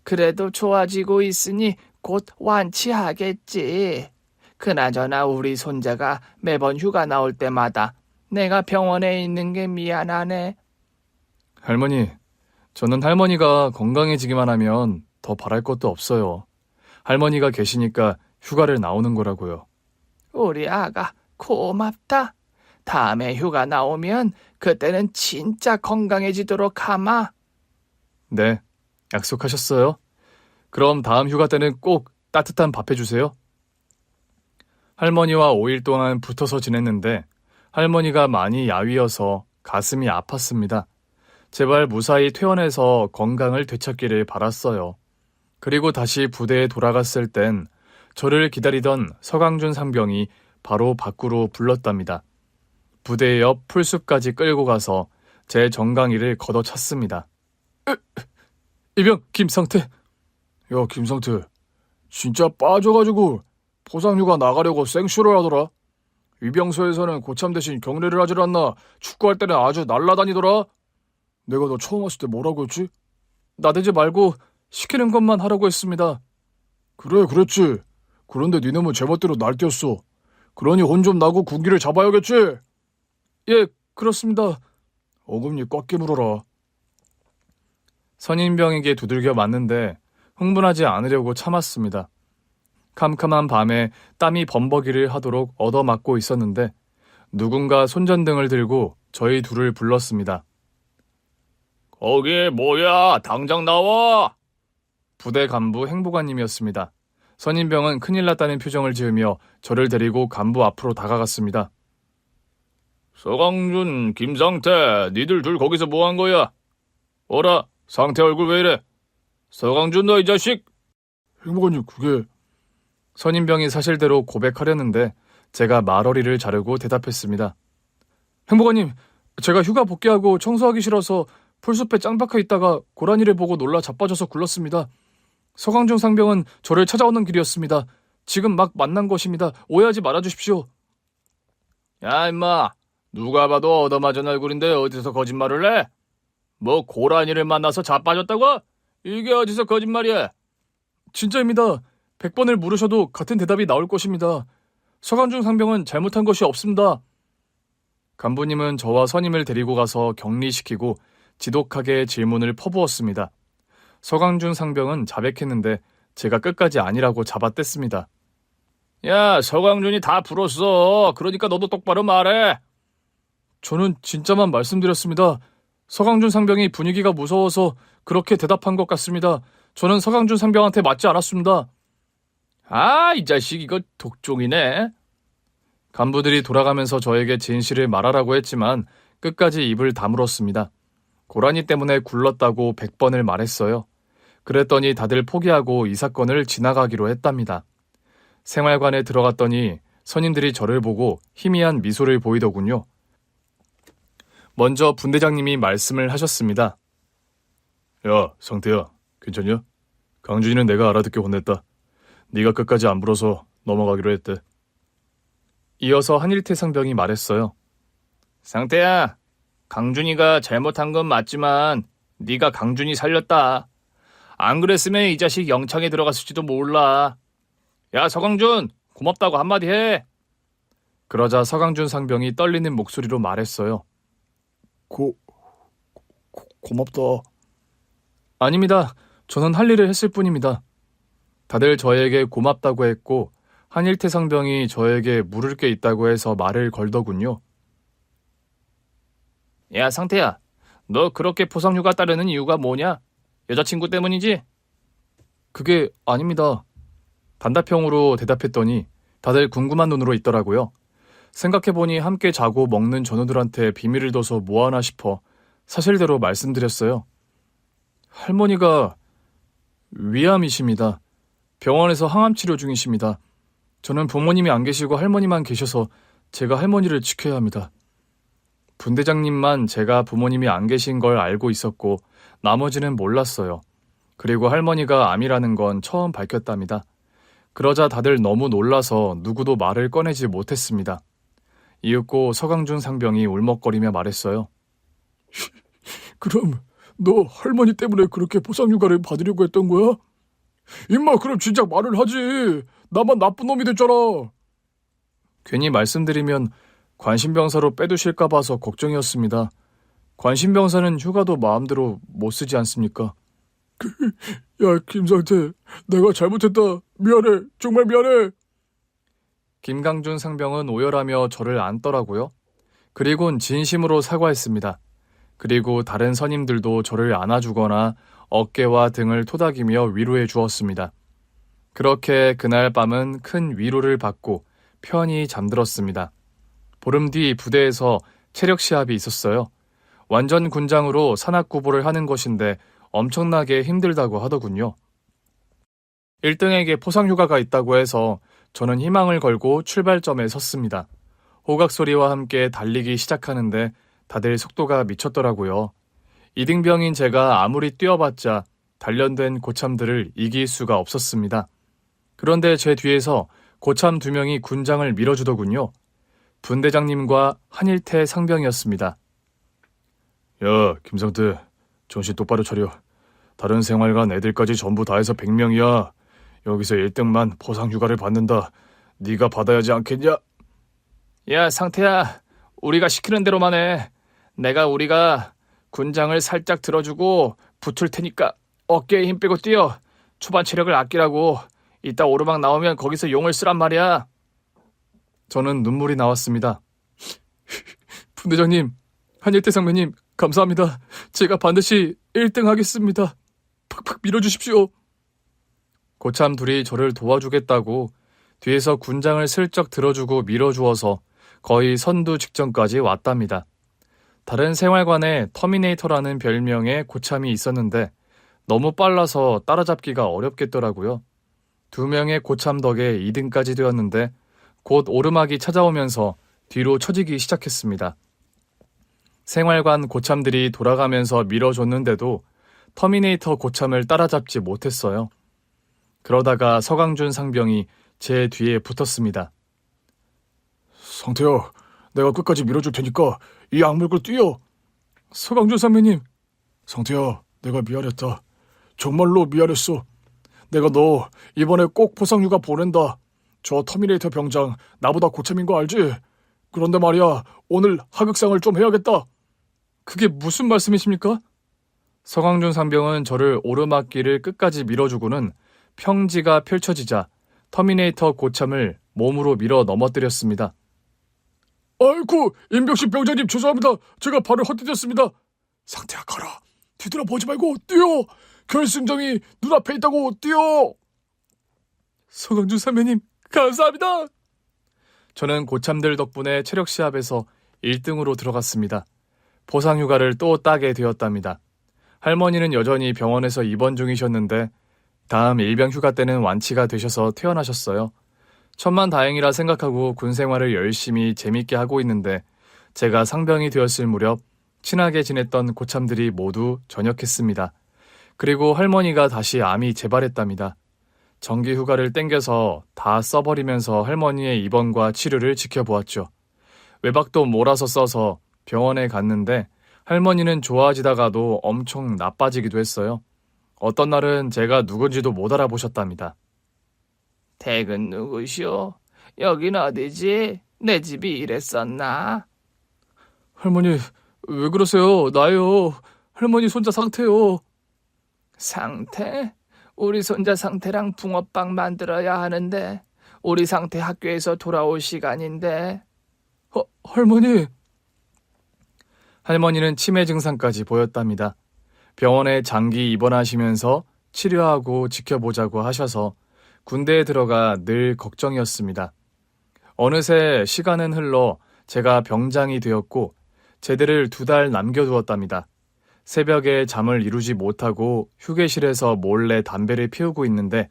그래도 좋아지고 있으니 곧 완치하겠지. 그나저나 우리 손자가 매번 휴가 나올 때마다 내가 병원에 있는 게 미안하네. 할머니, 저는 할머니가 건강해지기만 하면 더 바랄 것도 없어요. 할머니가 계시니까 휴가를 나오는 거라고요. 우리 아가 고맙다. 다음에 휴가 나오면 그때는 진짜 건강해지도록 하마. 네, 약속하셨어요? 그럼 다음 휴가 때는 꼭 따뜻한 밥 해주세요. 할머니와 5일 동안 붙어서 지냈는데 할머니가 많이 야위어서 가슴이 아팠습니다. 제발 무사히 퇴원해서 건강을 되찾기를 바랐어요. 그리고 다시 부대에 돌아갔을 땐 저를 기다리던 서강준 상병이 바로 밖으로 불렀답니다. 부대 옆 풀숲까지 끌고 가서 제 정강이를 걷어찼습니다. 이병 김상태. 야, 김상태, 진짜 빠져가지고 포상휴가 나가려고 생쇼를 하더라. 위병소에서는 고참 대신 격려를 하질 않나 축구할 때는 아주 날라다니더라. 내가 너 처음 왔을 때 뭐라고 했지? 나대지 말고 시키는 것만 하라고 했습니다. 그래, 그랬지. 그런데 니놈은 제멋대로 날뛰었어. 그러니 혼 좀 나고 군기를 잡아야겠지? 예, 그렇습니다. 어금니 꽉 깨물어라. 선임병에게 두들겨 맞는데 흥분하지 않으려고 참았습니다. 캄캄한 밤에 땀이 범벅이를 하도록 얻어맞고 있었는데 누군가 손전등을 들고 저희 둘을 불렀습니다. 거기 뭐야? 당장 나와! 부대 간부 행보관님이었습니다. 선임병은 큰일 났다는 표정을 지으며 저를 데리고 간부 앞으로 다가갔습니다. 서강준, 김상태, 니들 둘 거기서 뭐 한 거야? 어라, 상태 얼굴 왜 이래? 서강준, 너 이 자식! 행복한님, 그게... 선임병이 사실대로 고백하려는데 제가 말어리를 자르고 대답했습니다. 행복관님, 제가 휴가 복귀하고 청소하기 싫어서 풀숲에 짱박혀 있다가 고라니를 보고 놀라 자빠져서 굴렀습니다. 서강준 상병은 저를 찾아오는 길이었습니다. 지금 막 만난 것입니다. 오해하지 말아주십시오. 야, 임마. 누가 봐도 얻어맞은 얼굴인데 어디서 거짓말을 해? 뭐 고라니를 만나서 자빠졌다고? 이게 어디서 거짓말이야? 진짜입니다. 100번을 물으셔도 같은 대답이 나올 것입니다. 서강준 상병은 잘못한 것이 없습니다. 간부님은 저와 선임을 데리고 가서 격리시키고 지독하게 질문을 퍼부었습니다. 서강준 상병은 자백했는데 제가 끝까지 아니라고 잡아댔습니다. 야, 서강준이 다 불었어. 그러니까 너도 똑바로 말해. 저는 진짜만 말씀드렸습니다. 서강준 상병이 분위기가 무서워서 그렇게 대답한 것 같습니다. 저는 서강준 상병한테 맞지 않았습니다. 아, 이 자식 이거 독종이네. 간부들이 돌아가면서 저에게 진실을 말하라고 했지만 끝까지 입을 다물었습니다. 고라니 때문에 굴렀다고 100번을 말했어요. 그랬더니 다들 포기하고 이 사건을 지나가기로 했답니다. 생활관에 들어갔더니 선임들이 저를 보고 희미한 미소를 보이더군요. 먼저 분대장님이 말씀을 하셨습니다. 야, 상태야. 괜찮냐? 강준이는 내가 알아듣게 혼냈다. 네가 끝까지 안 불어서 넘어가기로 했대. 이어서 한일태 상병이 말했어요. 상태야, 강준이가 잘못한 건 맞지만 네가 강준이 살렸다. 안 그랬으면 이 자식 영창에 들어갔을지도 몰라. 야, 서강준, 고맙다고 한마디 해. 그러자 서강준 상병이 떨리는 목소리로 말했어요. 고맙다. 아닙니다. 저는 할 일을 했을 뿐입니다. 다들 저에게 고맙다고 했고 한일태 상병이 저에게 물을 게 있다고 해서 말을 걸더군요. 야, 상태야, 너 그렇게 포상휴가 따르는 이유가 뭐냐? 여자친구 때문이지? 그게 아닙니다. 단답형으로 대답했더니 다들 궁금한 눈으로 있더라고요. 생각해보니 함께 자고 먹는 전우들한테 비밀을 둬서 뭐하나 싶어 사실대로 말씀드렸어요. 할머니가 위암이십니다. 병원에서 항암 치료 중이십니다. 저는 부모님이 안 계시고 할머니만 계셔서 제가 할머니를 지켜야 합니다. 분대장님만 제가 부모님이 안 계신 걸 알고 있었고 나머지는 몰랐어요. 그리고 할머니가 암이라는 건 처음 밝혔답니다. 그러자 다들 너무 놀라서 누구도 말을 꺼내지 못했습니다. 이윽고 서강준 상병이 울먹거리며 말했어요. 그럼 너 할머니 때문에 그렇게 포상휴가를 받으려고 했던 거야? 임마, 그럼 진작 말을 하지. 나만 나쁜 놈이 됐잖아. 괜히 말씀드리면 관심병사로 빼두실까 봐서 걱정이었습니다. 관심병사는 휴가도 마음대로 못 쓰지 않습니까? 야, 김상태, 내가 잘못했다. 미안해. 정말 미안해. 김강준 상병은 오열하며 저를 안더라고요. 그리곤 진심으로 사과했습니다. 그리고 다른 선임들도 저를 안아주거나 어깨와 등을 토닥이며 위로해 주었습니다. 그렇게 그날 밤은 큰 위로를 받고 편히 잠들었습니다. 보름 뒤 부대에서 체력 시합이 있었어요. 완전 군장으로 산악구보를 하는 것인데 엄청나게 힘들다고 하더군요. 1등에게 포상휴가가 있다고 해서 저는 희망을 걸고 출발점에 섰습니다. 호각소리와 함께 달리기 시작하는데 다들 속도가 미쳤더라고요. 이등병인 제가 아무리 뛰어봤자 단련된 고참들을 이길 수가 없었습니다. 그런데 제 뒤에서 고참 2명이 군장을 밀어주더군요. 분대장님과 한일태 상병이었습니다. 야, 김상태, 정신 똑바로 차려. 다른 생활관 애들까지 전부 다 해서 100명이야. 여기서 1등만 포상휴가를 받는다. 네가 받아야지 않겠냐? 야, 상태야, 우리가 시키는 대로만 해. 우리가 군장을 살짝 들어주고 붙을 테니까 어깨에 힘 빼고 뛰어. 초반 체력을 아끼라고. 이따 오르막 나오면 거기서 용을 쓰란 말이야. 저는 눈물이 나왔습니다. 분대장님, 한일태 상병님, 감사합니다. 제가 반드시 1등 하겠습니다. 팍팍 밀어주십시오. 고참 둘이 저를 도와주겠다고 뒤에서 군장을 슬쩍 들어주고 밀어주어서 거의 선두 직전까지 왔답니다. 다른 생활관에 터미네이터라는 별명의 고참이 있었는데 너무 빨라서 따라잡기가 어렵겠더라고요. 2명의 고참 덕에 2등까지 되었는데 곧 오르막이 찾아오면서 뒤로 처지기 시작했습니다. 생활관 고참들이 돌아가면서 밀어줬는데도 터미네이터 고참을 따라잡지 못했어요. 그러다가 서강준 상병이 제 뒤에 붙었습니다. 상태야, 내가 끝까지 밀어줄 테니까 이 악물고 뛰어. 서강준 상병님, 상태야, 내가 미안했다. 정말로 미안했어. 내가 너 이번에 꼭 포상휴가 보낸다. 저 터미네이터 병장 나보다 고참인 거 알지? 그런데 말이야, 오늘 하극상을 좀 해야겠다. 그게 무슨 말씀이십니까? 서강준 상병은 저를 오르막길을 끝까지 밀어주고는 평지가 펼쳐지자 터미네이터 고참을 몸으로 밀어 넘어뜨렸습니다. 아이쿠, 임병식 병장님 죄송합니다. 제가 발을 헛디뎠습니다. 상태야 가라. 뒤돌아보지 말고 뛰어. 결승점이 눈앞에 있다고 뛰어. 서강준 선배님 감사합니다. 저는 고참들 덕분에 체력 시합에서 1등으로 들어갔습니다. 보상휴가를 또 따게 되었답니다. 할머니는 여전히 병원에서 입원 중이셨는데 다음 일병휴가 때는 완치가 되셔서 퇴원하셨어요. 천만다행이라 생각하고 군 생활을 열심히 재밌게 하고 있는데 제가 상병이 되었을 무렵 친하게 지냈던 고참들이 모두 전역했습니다. 그리고 할머니가 다시 암이 재발했답니다. 정기휴가를 땡겨서 다 써버리면서 할머니의 입원과 치료를 지켜보았죠. 외박도 몰아서 써서 병원에 갔는데 할머니는 좋아지다가도 엄청 나빠지기도 했어요. 어떤 날은 제가 누군지도 못 알아보셨답니다. 댁은 누구시오? 여긴 어디지? 내 집이 이랬었나? 할머니 왜 그러세요? 나요. 할머니 손자 상태요. 상태? 우리 손자 상태랑 붕어빵 만들어야 하는데 우리 상태 학교에서 돌아올 시간인데. 할머니. 할머니는 치매 증상까지 보였답니다. 병원에 장기 입원하시면서 치료하고 지켜보자고 하셔서 군대에 들어가 늘 걱정이었습니다. 어느새 시간은 흘러 제가 병장이 되었고 제대를 2달 남겨두었답니다. 새벽에 잠을 이루지 못하고 휴게실에서 몰래 담배를 피우고 있는데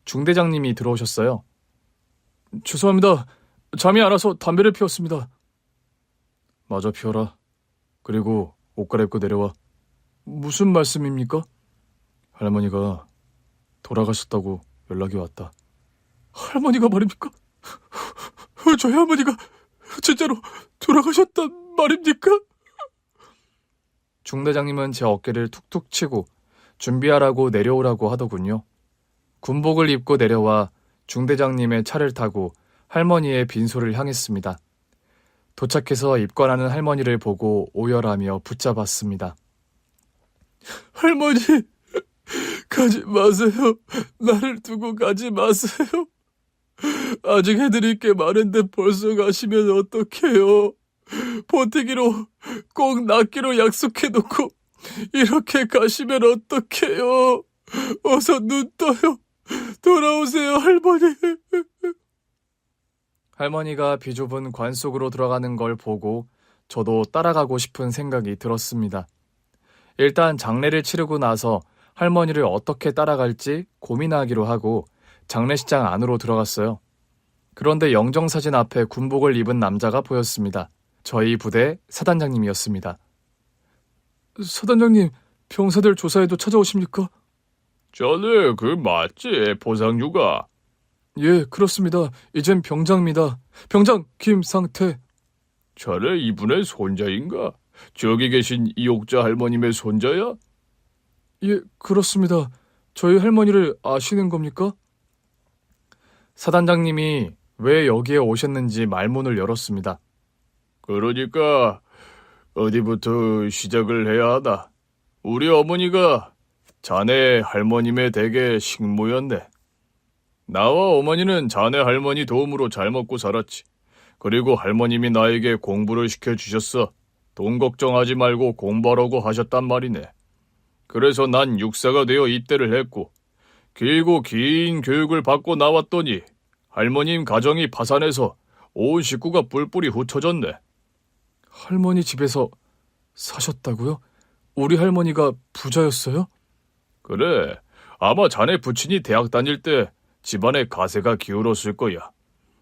중대장님이 들어오셨어요. 죄송합니다. 잠이 안 와서 담배를 피웠습니다. 마저 피워라. 그리고 옷 갈아입고 내려와. 무슨 말씀입니까? 할머니가 돌아가셨다고 연락이 왔다. 할머니가 말입니까? 저희 할머니가 진짜로 돌아가셨단 말입니까? 중대장님은 제 어깨를 툭툭 치고 준비하라고 내려오라고 하더군요. 군복을 입고 내려와 중대장님의 차를 타고 할머니의 빈소를 향했습니다. 도착해서 입관하는 할머니를 보고 오열하며 붙잡았습니다. 할머니, 가지 마세요. 나를 두고 가지 마세요. 아직 해드릴 게 많은데 벌써 가시면 어떡해요. 보태기로 꼭 낫기로 약속해놓고 이렇게 가시면 어떡해요. 어서 눈 떠요. 돌아오세요, 할머니. 할머니가 비좁은 관 속으로 들어가는 걸 보고 저도 따라가고 싶은 생각이 들었습니다. 일단 장례를 치르고 나서 할머니를 어떻게 따라갈지 고민하기로 하고 장례식장 안으로 들어갔어요. 그런데 영정사진 앞에 군복을 입은 남자가 보였습니다. 저희 부대 사단장님이었습니다. 사단장님, 병사들 조사에도 찾아오십니까? 자네 그 맞지? 보상휴가. 예, 그렇습니다. 이젠 병장입니다. 병장 김상태. 자네 이분의 손자인가? 저기 계신 이옥자 할머님의 손자야? 예, 그렇습니다. 저희 할머니를 아시는 겁니까? 사단장님이 왜 여기에 오셨는지 말문을 열었습니다. 그러니까 어디부터 시작을 해야 하나? 우리 어머니가 자네 할머님의 댁의 식모였네. 나와 어머니는 자네 할머니 도움으로 잘 먹고 살았지. 그리고 할머님이 나에게 공부를 시켜주셨어. 돈 걱정하지 말고 공부하라고 하셨단 말이네. 그래서 난 육사가 되어 입대를 했고 길고 긴 교육을 받고 나왔더니 할머님 가정이 파산해서 온 식구가 뿔뿔이 흩어졌네. 할머니 집에서 사셨다고요? 우리 할머니가 부자였어요? 그래, 아마 자네 부친이 대학 다닐 때 집안에 가세가 기울었을 거야.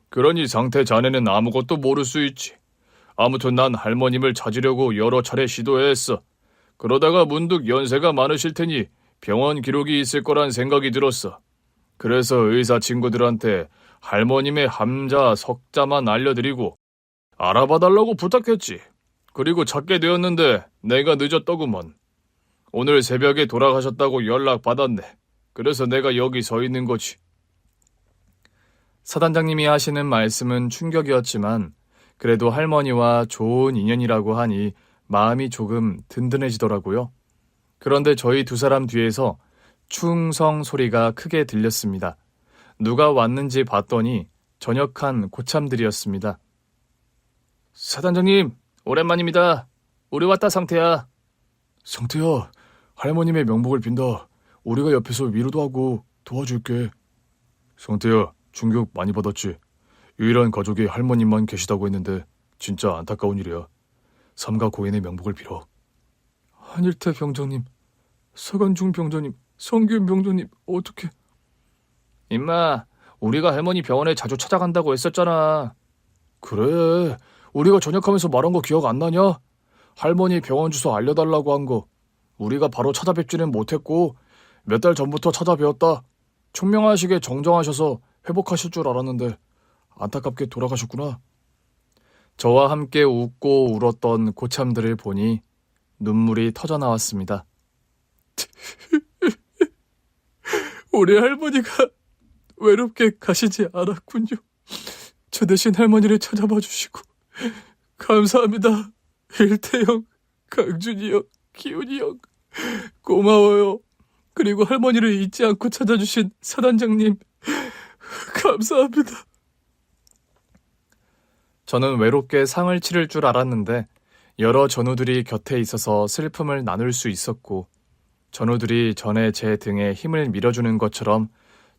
그러니 상태 자네는 아무것도 모를 수 있지. 아무튼 난 할머님을 찾으려고 여러 차례 시도했어. 그러다가 문득 연세가 많으실 테니 병원 기록이 있을 거란 생각이 들었어. 그래서 의사 친구들한테 할머님의 함자, 석자만 알려드리고 알아봐달라고 부탁했지. 그리고 찾게 되었는데 내가 늦었더구먼. 오늘 새벽에 돌아가셨다고 연락받았네. 그래서 내가 여기 서 있는 거지. 사단장님이 하시는 말씀은 충격이었지만 그래도 할머니와 좋은 인연이라고 하니 마음이 조금 든든해지더라고요. 그런데 저희 2사람 뒤에서 충성 소리가 크게 들렸습니다. 누가 왔는지 봤더니 전역한 고참들이었습니다. 사단장님, 오랜만입니다. 우리 왔다 상태야. 상태야, 할머님의 명복을 빈다. 우리가 옆에서 위로도 하고 도와줄게. 상태야, 충격 많이 받았지? 유일한 가족이 할머님만 계시다고 했는데 진짜 안타까운 일이야. 삼가 고인의 명복을 빌어. 한일태 병장님, 서간중 병장님, 성균 병장님, 어떻게... 임마, 우리가 할머니 병원에 자주 찾아간다고 했었잖아. 그래, 우리가 전역하면서 말한 거 기억 안 나냐? 할머니 병원 주소 알려달라고 한 거. 우리가 바로 찾아뵙지는 못했고 몇 달 전부터 찾아뵈었다. 총명하시게 정정하셔서 회복하실 줄 알았는데 안타깝게 돌아가셨구나. 저와 함께 웃고 울었던 고참들을 보니 눈물이 터져 나왔습니다. 우리 할머니가 외롭게 가시지 않았군요. 저 대신 할머니를 찾아봐 주시고 감사합니다. 일태형, 강준이 형, 기훈이 형, 고마워요. 그리고 할머니를 잊지 않고 찾아주신 사단장님, 감사합니다. 저는 외롭게 상을 치를 줄 알았는데 여러 전우들이 곁에 있어서 슬픔을 나눌 수 있었고, 전우들이 전에 제 등에 힘을 밀어주는 것처럼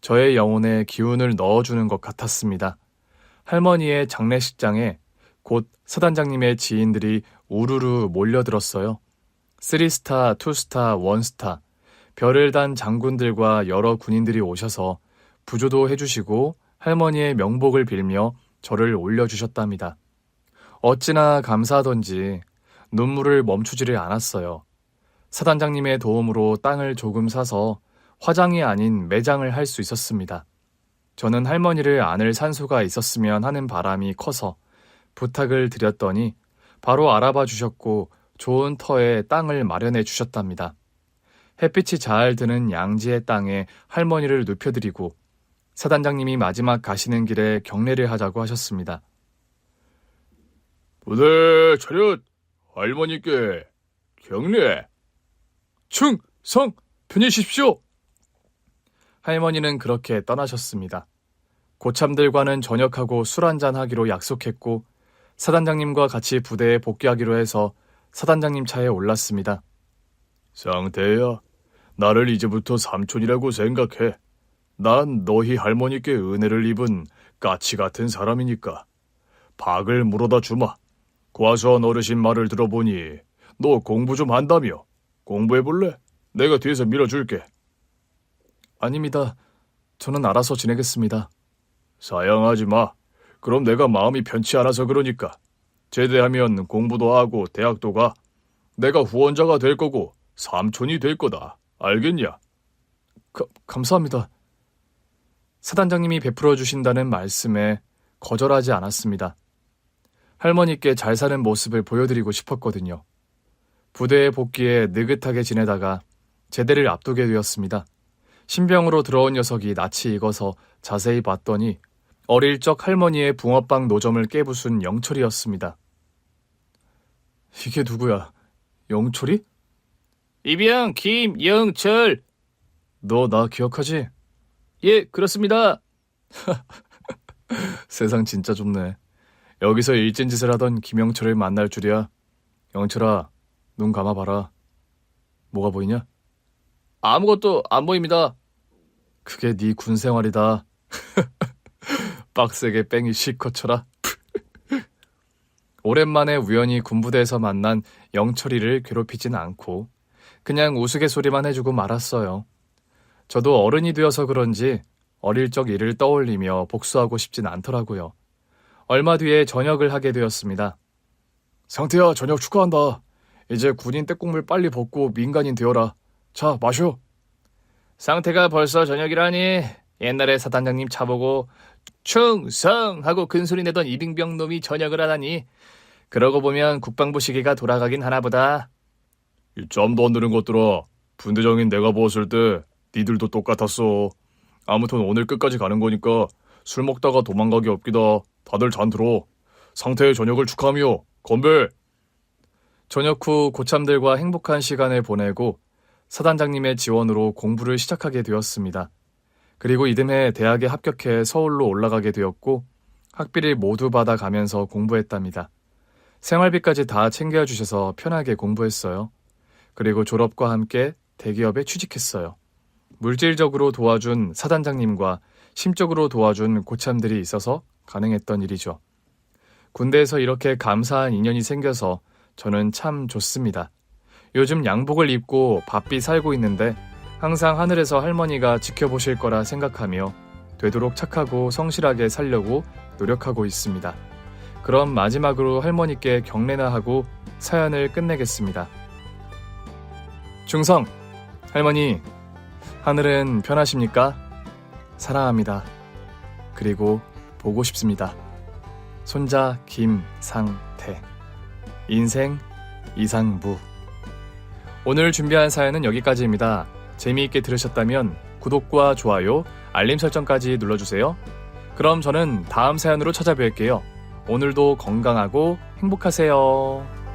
저의 영혼에 기운을 넣어주는 것 같았습니다. 할머니의 장례식장에 곧 사단장님의 지인들이 우르르 몰려들었어요. 3스타, 2스타, 1스타, 별을 단 장군들과 여러 군인들이 오셔서 부조도 해주시고 할머니의 명복을 빌며 저를 올려주셨답니다. 어찌나 감사하던지 눈물을 멈추지를 않았어요. 사단장님의 도움으로 땅을 조금 사서 화장이 아닌 매장을 할 수 있었습니다. 저는 할머니를 안을 산소가 있었으면 하는 바람이 커서 부탁을 드렸더니 바로 알아봐 주셨고 좋은 터에 땅을 마련해 주셨답니다. 햇빛이 잘 드는 양지의 땅에 할머니를 눕혀드리고 사단장님이 마지막 가시는 길에 경례를 하자고 하셨습니다. 부대 차렷! 할머니께 경례! 충성! 편히십시오! 할머니는 그렇게 떠나셨습니다. 고참들과는 저녁하고 술 한잔 하기로 약속했고 사단장님과 같이 부대에 복귀하기로 해서 사단장님 차에 올랐습니다. 상태야, 나를 이제부터 삼촌이라고 생각해. 난 너희 할머니께 은혜를 입은 까치 같은 사람이니까. 박을 물어다 주마. 과수원 어르신 말을 들어보니 너 공부 좀 한다며. 공부해볼래? 내가 뒤에서 밀어줄게. 아닙니다. 저는 알아서 지내겠습니다. 사양하지 마. 그럼 내가 마음이 편치 않아서 그러니까. 제대하면 공부도 하고 대학도 가. 내가 후원자가 될 거고 삼촌이 될 거다. 알겠냐? 감사합니다. 사단장님이 베풀어 주신다는 말씀에 거절하지 않았습니다. 할머니께 잘 사는 모습을 보여드리고 싶었거든요. 부대에 복귀해 느긋하게 지내다가 제대를 앞두게 되었습니다. 신병으로 들어온 녀석이 낯이 익어서 자세히 봤더니 어릴 적 할머니의 붕어빵 노점을 깨부순 영철이었습니다. 이게 누구야? 영철이? 이병 김영철. 너 나 기억하지? 예, 그렇습니다. 세상 진짜 좁네. 여기서 일진 짓을 하던 김영철을 만날 줄이야. 영철아, 눈 감아봐라. 뭐가 보이냐? 아무것도 안 보입니다. 그게 네 군생활이다. 빡세게 뺑이 실컷 쳐라. 오랜만에 우연히 군부대에서 만난 영철이를 괴롭히진 않고 그냥 우스갯소리만 해주고 말았어요. 저도 어른이 되어서 그런지 어릴 적 일을 떠올리며 복수하고 싶진 않더라고요. 얼마 뒤에 전역을 하게 되었습니다. 상태야, 저녁 축하한다. 이제 군인 떼국물 빨리 벗고 민간인 되어라. 자, 마셔. 상태가 벌써 저녁이라니. 옛날에 사단장님 차보고 충성하고 큰소리 내던 이등병 놈이 전역을 하다니. 그러고 보면 국방부 시기가 돌아가긴 하나보다. 이 짬도 안 드는 것들아. 분대장인 내가 보았을 때 니들도 똑같았어. 아무튼 오늘 끝까지 가는 거니까 술 먹다가 도망가기 없기다. 다들 잔 들어. 상태의 저녁을 축하하며 건배. 저녁 후 고참들과 행복한 시간을 보내고 사단장님의 지원으로 공부를 시작하게 되었습니다. 그리고 이듬해 대학에 합격해 서울로 올라가게 되었고 학비를 모두 받아가면서 공부했답니다. 생활비까지 다 챙겨주셔서 편하게 공부했어요. 그리고 졸업과 함께 대기업에 취직했어요. 물질적으로 도와준 사단장님과 심적으로 도와준 고참들이 있어서 가능했던 일이죠. 군대에서 이렇게 감사한 인연이 생겨서 저는 참 좋습니다. 요즘 양복을 입고 바삐 살고 있는데 항상 하늘에서 할머니가 지켜보실 거라 생각하며 되도록 착하고 성실하게 살려고 노력하고 있습니다. 그럼 마지막으로 할머니께 경례나 하고 사연을 끝내겠습니다. 충성! 할머니, 하늘은 편하십니까? 사랑합니다. 그리고 보고 싶습니다. 손자 김상태. 인생 이상무. 오늘 준비한 사연은 여기까지입니다. 재미있게 들으셨다면 구독과 좋아요, 알림 설정까지 눌러주세요. 그럼 저는 다음 사연으로 찾아뵐게요. 오늘도 건강하고 행복하세요.